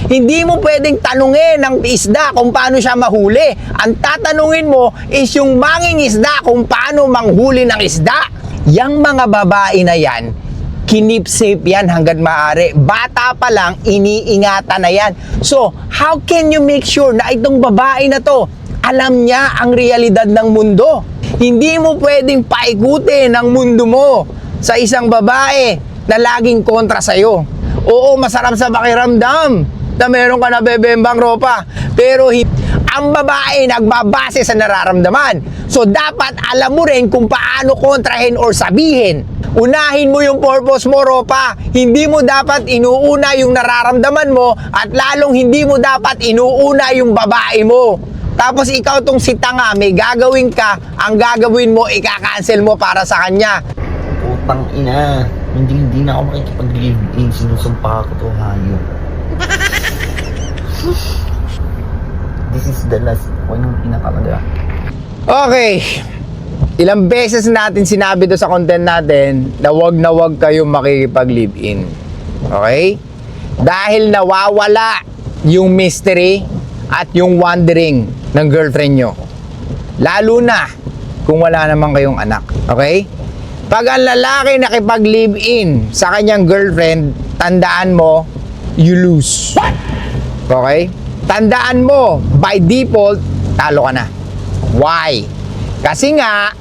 Hindi mo pwedeng tanungin ng isda kung paano siya mahuli. Ang tatanungin mo is yung manging isda kung paano manghuli ng isda. Yang mga babae na yan, kinip safe yan hanggat maaari. Bata pa lang, iniingatan na yan. So, how can you make sure na itong babae na to, alam niya ang realidad ng mundo? Hindi mo pwedeng paikutin ang mundo mo sa isang babae na laging kontra sa'yo. Oo, masarap sa pakiramdam na meron ka na bebembang ropa. Pero ang babae nagbabase sa nararamdaman. So, dapat alam mo rin kung paano kontrahin or sabihin. Unahin mo yung purpose mo, ropa. Hindi mo dapat inuuna yung nararamdaman mo at lalong hindi mo dapat inuuna yung babae mo. Tapos ikaw tong si tanga, may gagawin ka, ang gagawin mo, ika-cancel mo para sa kanya. Putang ina. Hindi na ako makikipag-live-in. Sinusumpa ko to, hayop. This is the last one yung pinakamaganda. Okay. Ilang beses natin sinabi to sa content natin na wag kayong makikipag-live-in. Okay? Dahil nawawala yung mystery at yung wondering ng girlfriend nyo. Lalo na kung wala naman kayong anak. Okay? Pag ang lalaki nakipag-live-in sa kanyang girlfriend, tandaan mo, you lose. Okay? Tandaan mo, by default, talo ka na. Why? Kasi nga,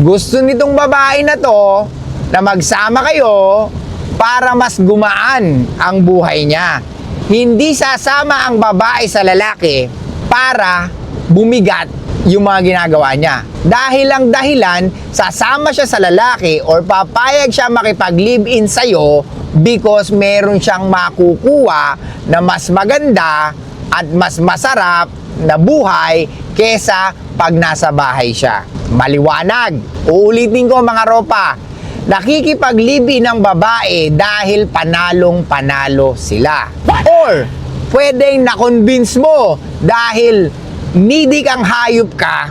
gusto nitong babae na to na magsama kayo para mas gumaan ang buhay niya. Hindi sasama ang babae sa lalaki para bumigat yung mga ginagawa niya. Dahil ang dahilan, sasama siya sa lalaki or papayag siya makipag-live-in sa'yo because meron siyang makukuha na mas maganda at mas masarap na buhay kesa pag nasa bahay siya. Maliwanag. Uulitin ko mga ropa. Nakikipag-live-in ang babae dahil panalong-panalo sila. Or, pwedeng na-convince mo dahil needy kang hayop ka.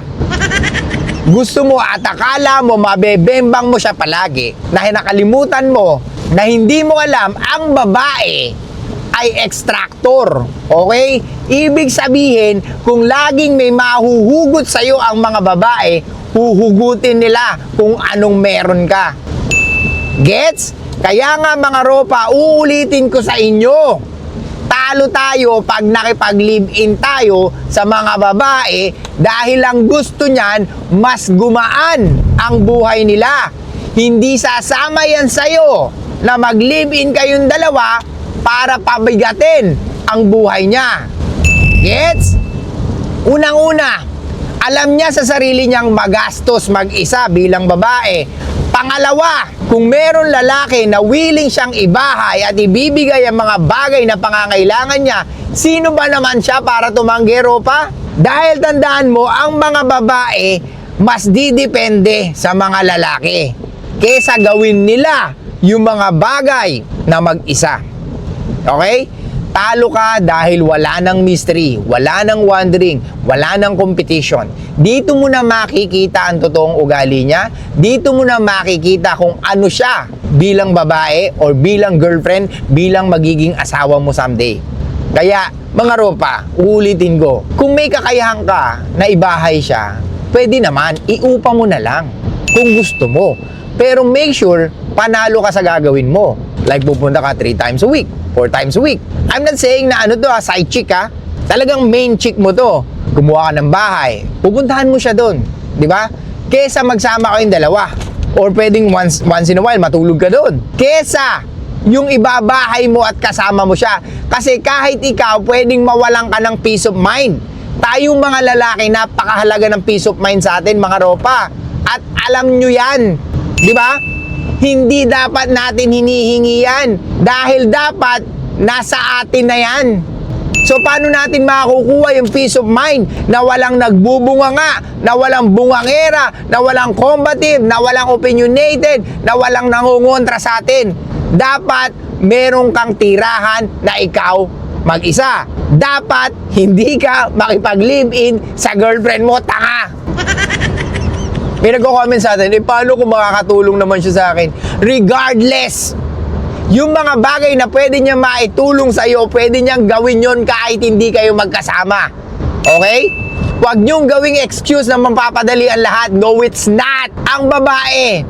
Gusto mo at akala mo mabebembang mo siya palagi na nakalimutan mo na hindi mo alam ang babae ay extractor. Okay? Ibig sabihin, kung laging may mahuhugot sa'yo ang mga babae, huhugutin nila kung anong meron ka. Gets? Kaya nga mga ropa, uulitin ko sa inyo. Talo tayo pag nakipag-live-in tayo sa mga babae dahil ang gusto niyan, mas gumaan ang buhay nila. Hindi sasama yan sa'yo na mag-live-in kayong dalawa para pabigatin ang buhay niya. Gets? Unang-una, alam niya sa sarili niyang magastos mag-isa bilang babae. Pangalawa, kung meron lalaki na willing siyang ibahay at ibibigay ang mga bagay na pangangailangan niya, sino ba naman siya para tumanggi, ropa? Dahil tandaan mo, ang mga babae mas didepende sa mga lalaki kesa gawin nila yung mga bagay na mag-isa. Okay? Talo ka dahil wala ng mystery, wala ng wondering, wala ng competition. Dito mo na makikita ang totoong ugali niya. Dito mo na makikita kung ano siya bilang babae or bilang girlfriend, bilang magiging asawa mo someday. Kaya, mga ropa, uulitin ko, kung may kakayahan ka na ibahay siya, pwede naman, iupa mo na lang kung gusto mo. Pero make sure, panalo ka sa gagawin mo. Like pupunta ka 3 times a week, 4 times a week. I'm not saying na side chick ha. Talagang main chick mo to. Kumuha ka ng bahay. Pupuntahan mo siya doon. Di ba? Kesa magsama kayong dalawa. Or pwedeng once in a while matulog ka doon. Kesa yung ibabahay mo at kasama mo siya. Kasi kahit ikaw, pwedeng mawalan ka ng peace of mind. Tayong mga lalaki, napakahalaga ng peace of mind sa atin, mga ropa. At alam nyo yan. Di ba? Hindi dapat natin hinihingi yan. Dahil dapat nasa atin na yan. So paano natin makukuha yung peace of mind na walang nagbubunganga, na walang bungangera, na walang combative, na walang opinionated, na walang nangungontra sa atin? Dapat meron kang tirahan na ikaw mag-isa. Dapat hindi ka makipag-live-in sa girlfriend mo, tanga. May nagko-comment sa atin, paano kung makakatulong naman siya sa akin? Regardless, Yung mga bagay na pwede niya maitulong sa'yo, pwede niyang gawin yon kahit hindi kayo magkasama. Okay? Huwag niyong gawing excuse na mapapadali ang lahat. No, it's not. Ang babae,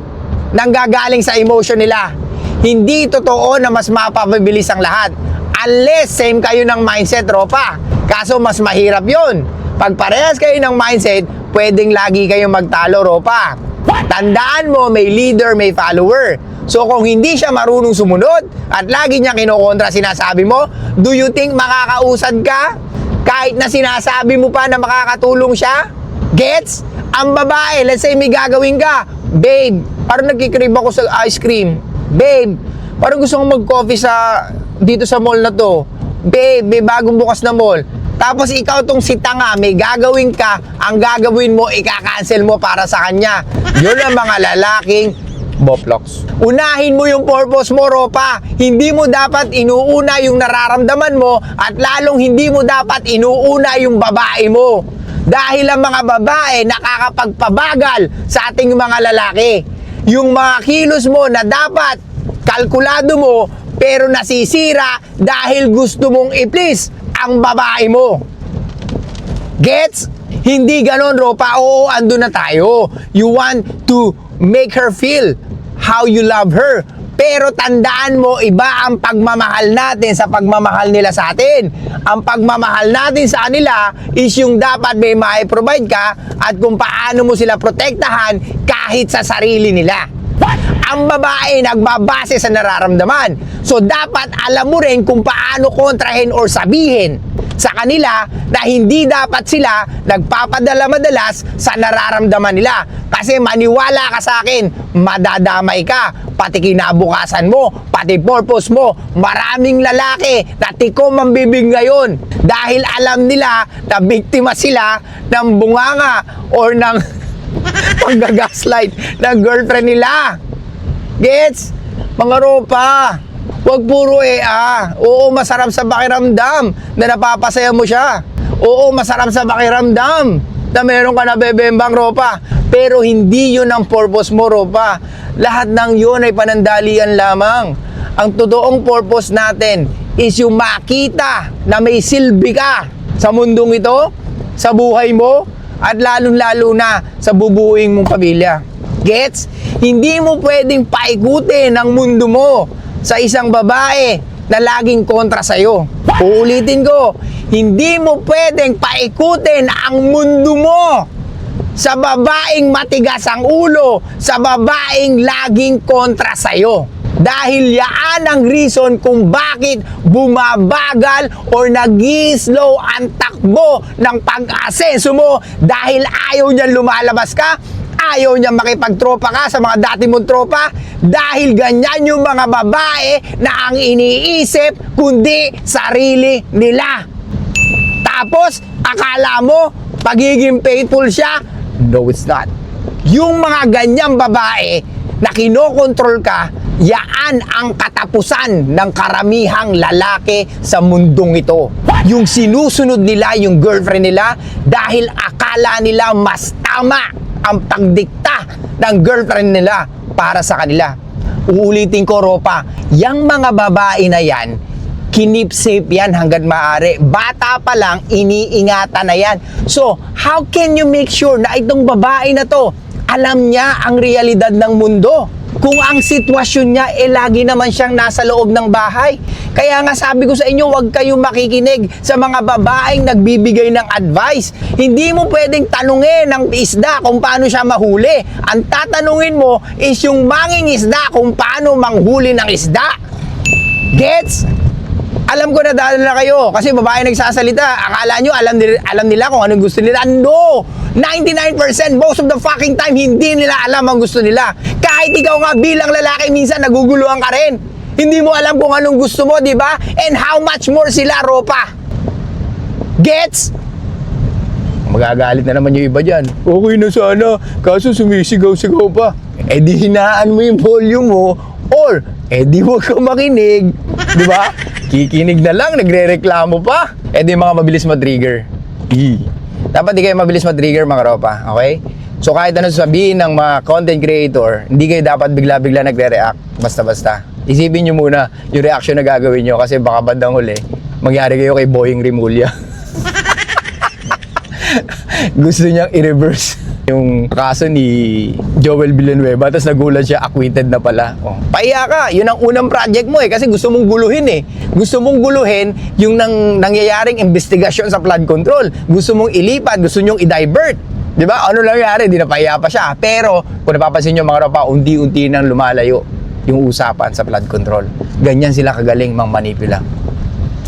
nanggagaling sa emotion nila. Hindi totoo na mas mapapabilis ang lahat. Unless same kayo ng mindset, tropa. Kaso mas mahirap yon. Pag parehas kayo ng mindset, pwedeng lagi kayong magtalo, tropa. Tandaan mo, may leader, may follower. So kung hindi siya marunong sumunod at lagi niya kinokontra sinasabi mo, do you think makakausad ka? Kahit na sinasabi mo pa na makakatulong siya? Gets? Ang babae, let's say may gagawin ka, babe, parang nagkikrib ako sa ice cream. Babe, parang gusto kong mag-coffee dito sa mall na to. Babe, may bagong bukas na mall. Tapos ikaw tong si tanga, may gagawin ka, ang gagawin mo, ika-cancel mo para sa kanya. Yun ang mga lalaking boploks. Unahin mo yung purpose mo, ropa. Hindi mo dapat inuuna yung nararamdaman mo at lalong hindi mo dapat inuuna yung babae mo. Dahil ang mga babae nakakapagpabagal sa ating mga lalaki. Yung mga kilos mo na dapat kalkulado mo pero nasisira dahil gusto mong i-please ang babae mo. Gets? Hindi ganon, ropa. Oo, ando na tayo. You want to make her feel how you love her. Pero tandaan mo, iba ang pagmamahal natin sa pagmamahal nila sa atin. Ang pagmamahal natin sa kanila is yung dapat may mai-provide ka at kung paano mo sila protektahan kahit sa sarili nila. Ang babae nagbabase sa nararamdaman. So dapat alam mo rin kung paano kontrahin or sabihin sa kanila na hindi dapat sila nagpapadala madalas sa nararamdaman nila. Kasi maniwala ka sa akin, madadamay ka. Pati kinabukasan mo, pati purpose mo. Maraming lalaki na tikom ang bibig ngayon dahil alam nila na biktima sila ng bunganga or ng panggagaslight ng girlfriend nila. Gets? Mga ropa, huwag puro Oo, masarap sa pakiramdam na napapasaya mo siya. Oo, masarap sa pakiramdam na meron ka na bebembang, ropa. Pero hindi yun ang purpose mo, ropa. Lahat ng yun ay panandalian lamang. Ang totoong purpose natin is yung makita na may silbi ka sa mundong ito, sa buhay mo, at lalong-lalo na sa bubuing mong pamilya. Gets? Hindi mo pwedeng paikutin ang mundo mo sa isang babae na laging kontra sa'yo. Uulitin ko, hindi mo pwedeng paikutin ang mundo mo sa babaeng matigas ang ulo, sa babaeng laging kontra sa'yo. Dahil yaan ang reason kung bakit bumabagal or nag-slow ang takbo ng pag-asenso mo dahil ayaw niya lumalabas ka. Ayaw niya makipagtropa ka sa mga dati mong tropa dahil ganyan yung mga babae na ang iniisip kundi sarili nila. Tapos, akala mo pagiging faithful siya? No, it's not. Yung mga ganyang babae na kinokontrol ka, yaan ang katapusan ng karamihang lalaki sa mundong ito. Yung sinusunod nila yung girlfriend nila dahil akala nila mas tama ang pagdikta ng girlfriend nila para sa kanila. Uulitin ko, ropa, yung mga babae na yan, kinip safe yan hanggang maaari. Bata pa lang, iniingatan na yan. So, how can you make sure na itong babae na to, alam niya ang realidad ng mundo? Kung ang sitwasyon niya, lagi naman siyang nasa loob ng bahay. Kaya nga sabi ko sa inyo, huwag kayong makikinig sa mga babaeng nagbibigay ng advice. Hindi mo pwedeng tanungin ng isda kung paano siya mahuli. Ang tatanungin mo is yung manging isda kung paano manghuli ng isda. Gets? Alam ko na dahil na kayo kasi babae nagsasalita. Akala nyo alam nila kung anong gusto nila. No! 99% most of the fucking time hindi nila alam ang gusto nila. Kahit ikaw nga bilang lalaki minsan naguguluhan ka rin. Hindi mo alam kung anong gusto mo, di ba? And how much more sila, ropa. Gets? Magagalit na naman yung iba dyan. Okay na sana, kaso sumisigaw-sigaw pa. Eh di hinaan mo yung volume mo or eh di huwag ka makinig. Di ba? Kikinig na lang, nagre-reklamo pa. Eh di mga mabilis ma-trigger. Dapat di kayo mabilis ma-trigger, mga ropa. Okay? So kahit ano sabihin ng mga content creator, hindi kayo dapat bigla-bigla nagre-react. Basta-basta. Isipin nyo muna yung reaction na gagawin nyo kasi baka bandang huli, magyari kayo kay Boying Rimulya. Gusto niyang i-reverse yung kaso ni Joel Villanueva, tapos nagulat siya, acquitted na pala. Oh. Pahiya ka, yun ang unang project mo kasi gusto mong guluhin Gusto mong guluhin yung nangyayaring investigasyon sa flood control. Gusto mong ilipat, gusto nyong i-divert. Di ba? Ano lang nangyari? Di napahiya pa siya. Pero kung napapansin nyo mga ropa, unti-unti nang lumalayo yung usapan sa flood control. Ganyan sila kagaling mang-manipula.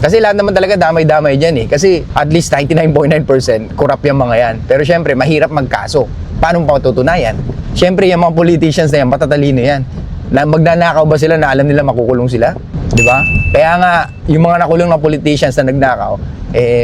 Kasi lahat naman talaga damay-damay dyan Kasi at least 99.9% corrupt yung mga yan. Pero syempre, mahirap magkaso. Paano pa matutunayan? Syempre, yung mga politicians na yan, matatalino yan. Magnanakaw ba sila na alam nila makukulong sila? Di ba? Kaya nga, yung mga nakulong na politicians na nagnakaw,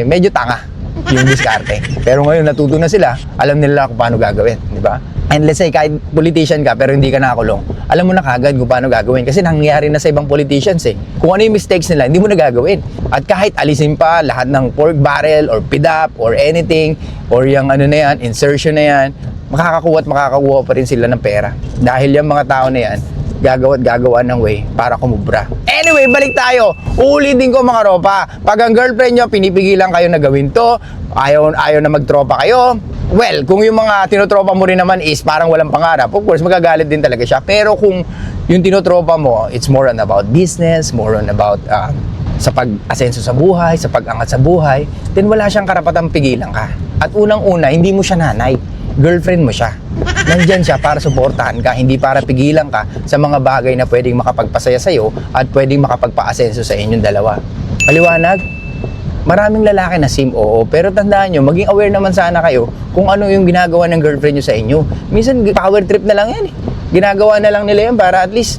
medyo tanga yung diskarte. Pero ngayon, natuto na sila, alam nila kung paano gagawin. Di ba? And let's say, kahit politician ka pero hindi ka nakakulong, alam mo na kagad kung paano gagawin. Kasi nangyayari na sa ibang politicians Kung ano yung mistakes nila, hindi mo na gagawin. At kahit alisin pa lahat ng pork barrel or PDAP or anything, or yung ano na yan, insertion na yan, makakakuha pa rin sila ng pera. Dahil yung mga tao na yan, gagawa ng way para kumubra. Anyway, balik tayo. Uulitin ko mga ropa. Pag ang girlfriend nyo, pinipigilan kayo na gawin to, ayaw na magtropa kayo, well, kung yung mga tinotropa mo rin naman is parang walang pangarap, of course, magagalit din talaga siya. Pero kung yung tinotropa mo, it's more on about business, more on about sa pag-asenso sa buhay, sa pag-angat sa buhay, then wala siyang karapatang pigilan ka. At unang-una, hindi mo siya nanay. Girlfriend mo siya. Nandyan siya para suportahan ka, hindi para pigilan ka sa mga bagay na pwedeng makapagpasaya sa'yo at pwedeng makapagpa-asenso sa inyong dalawa. Maliwanag? Maraming lalaki na oo, pero tandaan nyo, maging aware naman sana kayo kung ano yung ginagawa ng girlfriend nyo sa inyo. Minsan, power trip na lang yan Ginagawa na lang nila yan para at least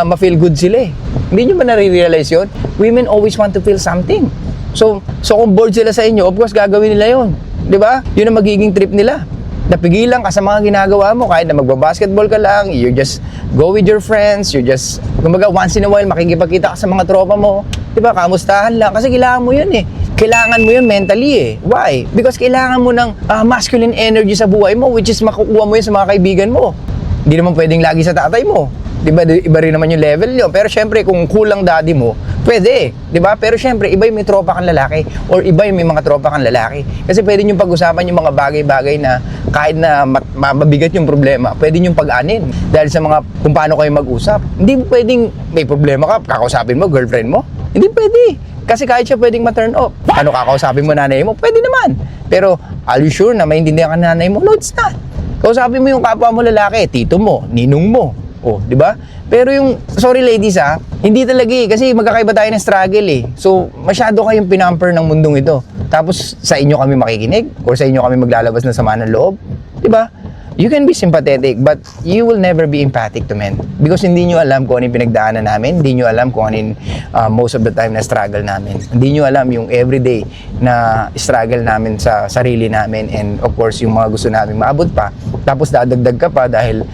ma-feel good sila Hindi nyo ba nare-realize yun? Women always want to feel something. So kung bored sila sa inyo, of course, gagawin nila yun. Di ba? Yun ang magiging trip nila. Napigilan ka sa mga ginagawa mo kahit na magbabasketball ka lang, you just go with your friends, you just, kumbaga once in a while makikipagkita ka sa mga tropa mo, di ba, kamustahan lang, kasi kailangan mo yun Kailangan mo yun mentally Why? Because kailangan mo ng masculine energy sa buhay mo, which is makukuha mo yun sa mga kaibigan mo. Hindi naman pwedeng lagi sa tatay mo. Di ba, iba rin naman yung level nyo. Pero syempre, kung kulang daddy mo, pwede. Di ba? Pero syempre, iba yung may tropa kang lalaki or iba yung may mga tropa kang lalaki. Kasi pwede nyo pag-usapan yung mga bagay-bagay na kahit na mabigat yung problema, pwede nyo pag-anin. Dahil sa mga kung paano kayo mag-usap. Hindi pwedeng may problema ka, kakausapin mo, girlfriend mo. Hindi pwede. Kasi kahit siya pwedeng ma-turn off. Ano kakausapin mo nanay mo? Pwede naman. Pero, are you sure na maintindihan ka nanay mo? No, it's not. Kausapin mo yung kapwa mo lalaki, tito mo, ninong mo. Oh, di ba? Pero yung, sorry ladies hindi talaga kasi magkakaiba tayo ng struggle So, masyado kayong pinamper ng mundong ito. Tapos, sa inyo kami makikinig or sa inyo kami maglalabas ng sama ng loob. Di ba? You can be sympathetic, but you will never be empathic to men. Because hindi nyo alam kung ano yung pinagdaanan namin, hindi nyo alam kung ano yung most of the time na struggle namin. Hindi nyo alam yung everyday na struggle namin sa sarili namin and of course, yung mga gusto namin maabot pa. Tapos dadagdag ka pa dahil